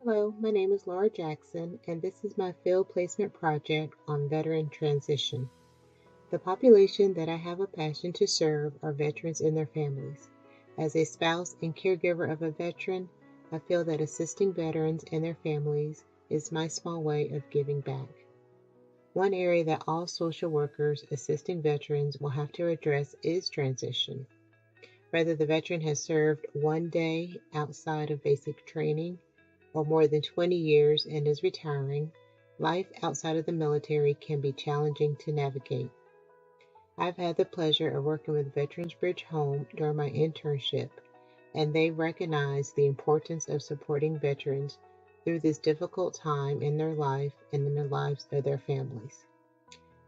Hello, my name is Laura Jackson, and this is my field placement project on veteran transition. The population that I have a passion to serve are veterans and their families. As a spouse and caregiver of a veteran, I feel that assisting veterans and their families is my small way of giving back. One area that all social workers assisting veterans will have to address is transition. Whether the veteran has served one day outside of basic training or more than 20 years and is retiring, life outside of the military can be challenging to navigate. I've had the pleasure of working with Veterans Bridge Home during my internship, and they recognize the importance of supporting veterans through this difficult time in their life and in the lives of their families.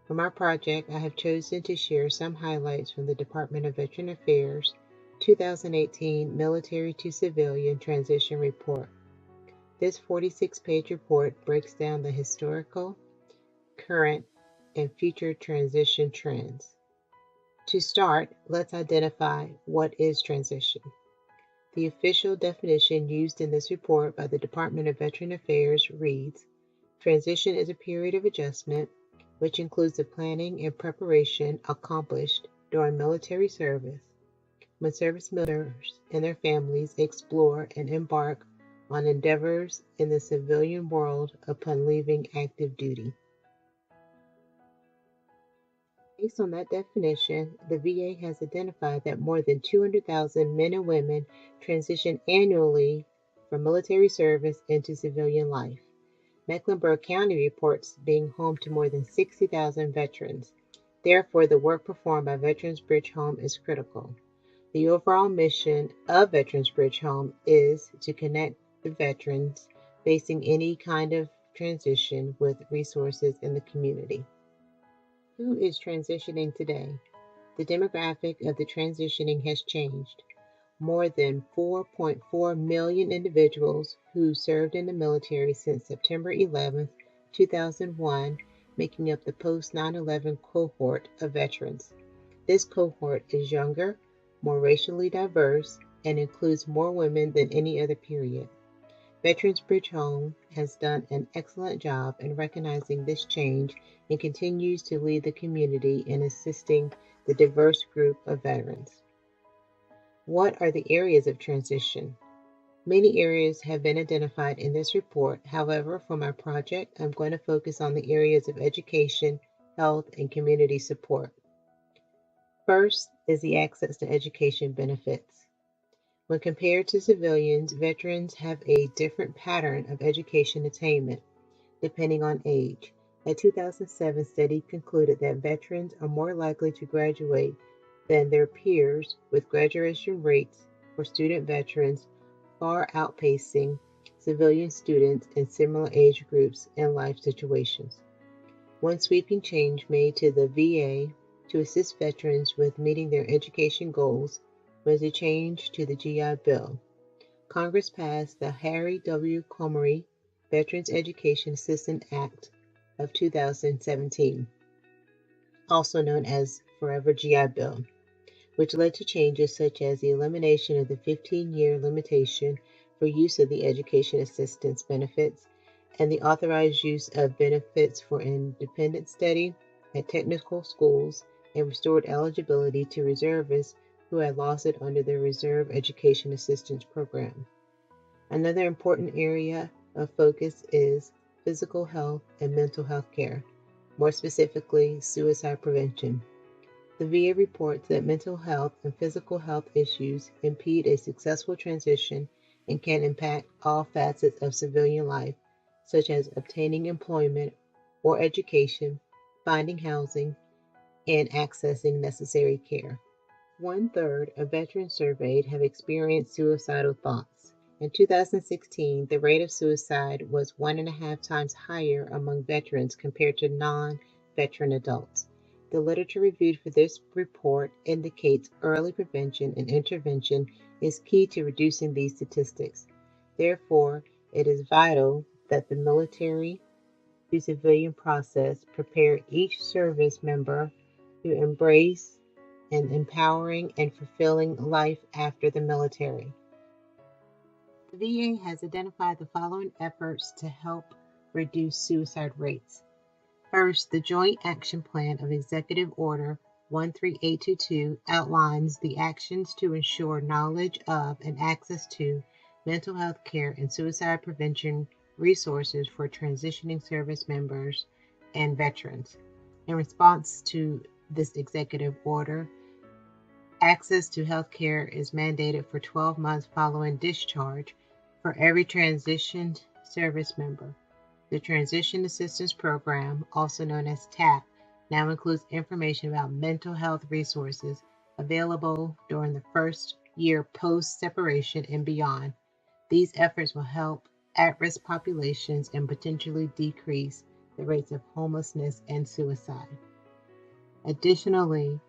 For my project, I have chosen to share some highlights from the Department of Veteran Affairs 2018 Military to Civilian Transition Report. This 46-page report breaks down the historical, current, and future transition trends. To start, let's identify what is transition. The official definition used in this report by the Department of Veteran Affairs reads, transition is a period of adjustment which includes the planning and preparation accomplished during military service when service members and their families explore and embark on endeavors in the civilian world upon leaving active duty. Based on that definition, the VA has identified that more than 200,000 men and women transition annually from military service into civilian life. Mecklenburg County reports being home to more than 60,000 veterans. Therefore, the work performed by Veterans Bridge Home is critical. The overall mission of Veterans Bridge Home is to connect the veterans facing any kind of transition with resources in the community. Who is transitioning today? The demographic of the transitioning has changed. More than 4.4 million individuals who served in the military since September 11, 2001, making up the post 9/11 cohort of veterans. This cohort is younger, more racially diverse, and includes more women than any other period. Veterans Bridge Home has done an excellent job in recognizing this change and continues to lead the community in assisting the diverse group of veterans. What are the areas of transition? Many areas have been identified in this report. However, for my project, I'm going to focus on the areas of education, health, and community support. First is the access to education benefits. When compared to civilians, veterans have a different pattern of education attainment, depending on age. A 2007 study concluded that veterans are more likely to graduate than their peers, with graduation rates for student veterans far outpacing civilian students in similar age groups and life situations. One sweeping change made to the VA to assist veterans with meeting their education goals was a change to the GI Bill. Congress passed the Harry W. Comrie Veterans Education Assistance Act of 2017, also known as Forever GI Bill, which led to changes such as the elimination of the 15-year limitation for use of the education assistance benefits and the authorized use of benefits for independent study at technical schools, and restored eligibility to reservists who had lost it under the Reserve Education Assistance Program. Another important area of focus is physical health and mental health care, more specifically, suicide prevention. The VA reports that mental health and physical health issues impede a successful transition and can impact all facets of civilian life, such as obtaining employment or education, finding housing, and accessing necessary care. One third of veterans surveyed have experienced suicidal thoughts. In 2016, the rate of suicide was 1.5 times higher among veterans compared to non veteran adults. The literature reviewed for this report indicates early prevention and intervention is key to reducing these statistics. Therefore, it is vital that the military to civilian process prepare each service member to embrace an empowering and fulfilling life after the military. The VA has identified the following efforts to help reduce suicide rates. First, the Joint Action Plan of Executive Order 13822 outlines the actions to ensure knowledge of and access to mental health care and suicide prevention resources for transitioning service members and veterans. In response to this executive order, access to health care is mandated for 12 months following discharge for every transitioned service member. The Transition Assistance Program, also known as TAP, now includes information about mental health resources available during the first year post separation and beyond. These efforts will help at risk populations and potentially decrease the rates of homelessness and suicide. Additionally,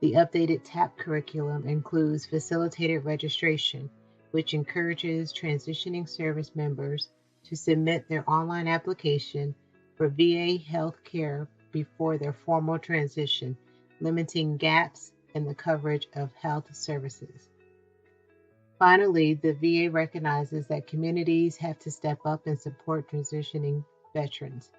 the updated TAP curriculum includes facilitated registration, which encourages transitioning service members to submit their online application for VA health care before their formal transition, limiting gaps in the coverage of health services. Finally, the VA recognizes that communities have to step up and support transitioning veterans.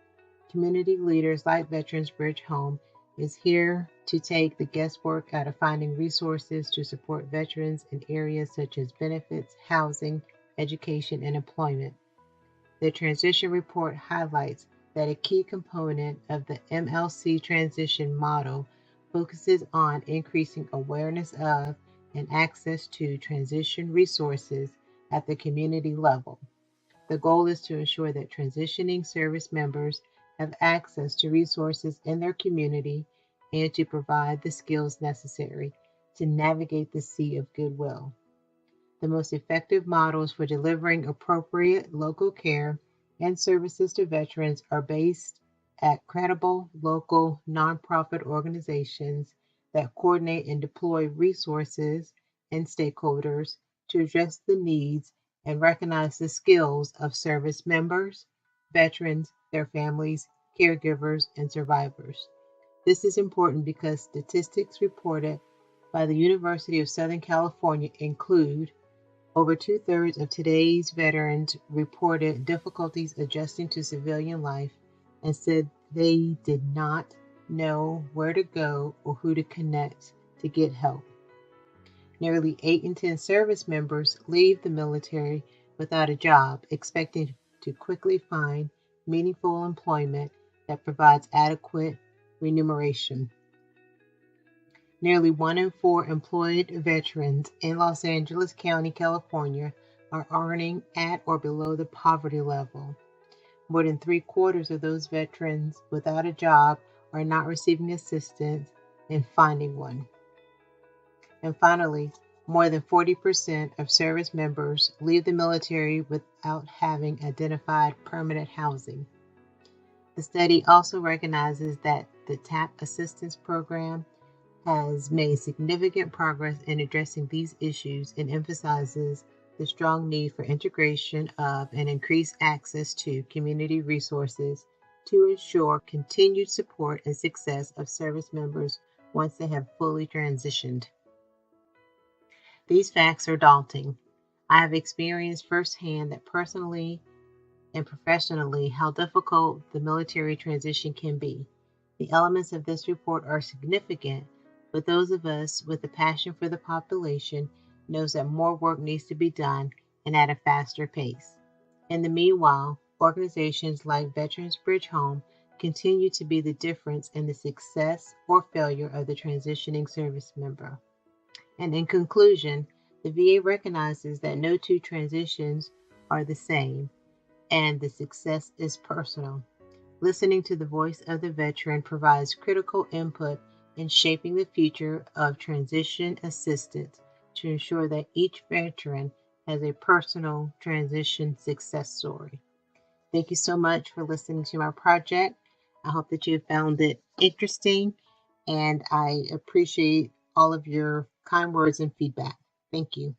Community leaders like Veterans Bridge Home is here to take the guesswork out of finding resources to support veterans in areas such as benefits, housing, education, and employment. The transition report highlights that a key component of the MLC transition model focuses on increasing awareness of and access to transition resources at the community level. The goal is to ensure that transitioning service members have access to resources in their community and to provide the skills necessary to navigate the sea of goodwill. The most effective models for delivering appropriate local care and services to veterans are based at credible local nonprofit organizations that coordinate and deploy resources and stakeholders to address the needs and recognize the skills of service members, veterans, their families, caregivers, and survivors. This is important because statistics reported by the University of Southern California include over two-thirds of today's veterans reported difficulties adjusting to civilian life and said they did not know where to go or who to connect to get help. Nearly 8 in 10 service members leave the military without a job, expecting to quickly find meaningful employment that provides adequate remuneration. Nearly 1 in 4 employed veterans in Los Angeles County, California, are earning at or below the poverty level. More than three-quarters of those veterans without a job are not receiving assistance in finding one. And finally, more than 40% of service members leave the military without having identified permanent housing. The study also recognizes that the TAP Assistance Program has made significant progress in addressing these issues and emphasizes the strong need for integration of and increased access to community resources to ensure continued support and success of service members once they have fully transitioned. These facts are daunting. I have experienced firsthand that personally and professionally how difficult the military transition can be. The elements of this report are significant, but those of us with a passion for the population knows that more work needs to be done and at a faster pace. In the meanwhile, organizations like Veterans Bridge Home continue to be the difference in the success or failure of the transitioning service member. And in conclusion, the VA recognizes that no two transitions are the same and the success is personal. Listening to the voice of the veteran provides critical input in shaping the future of transition assistance to ensure that each veteran has a personal transition success story. Thank you so much for listening to my project. I hope that you have found it interesting, and I appreciate all of your kind words and feedback. Thank you.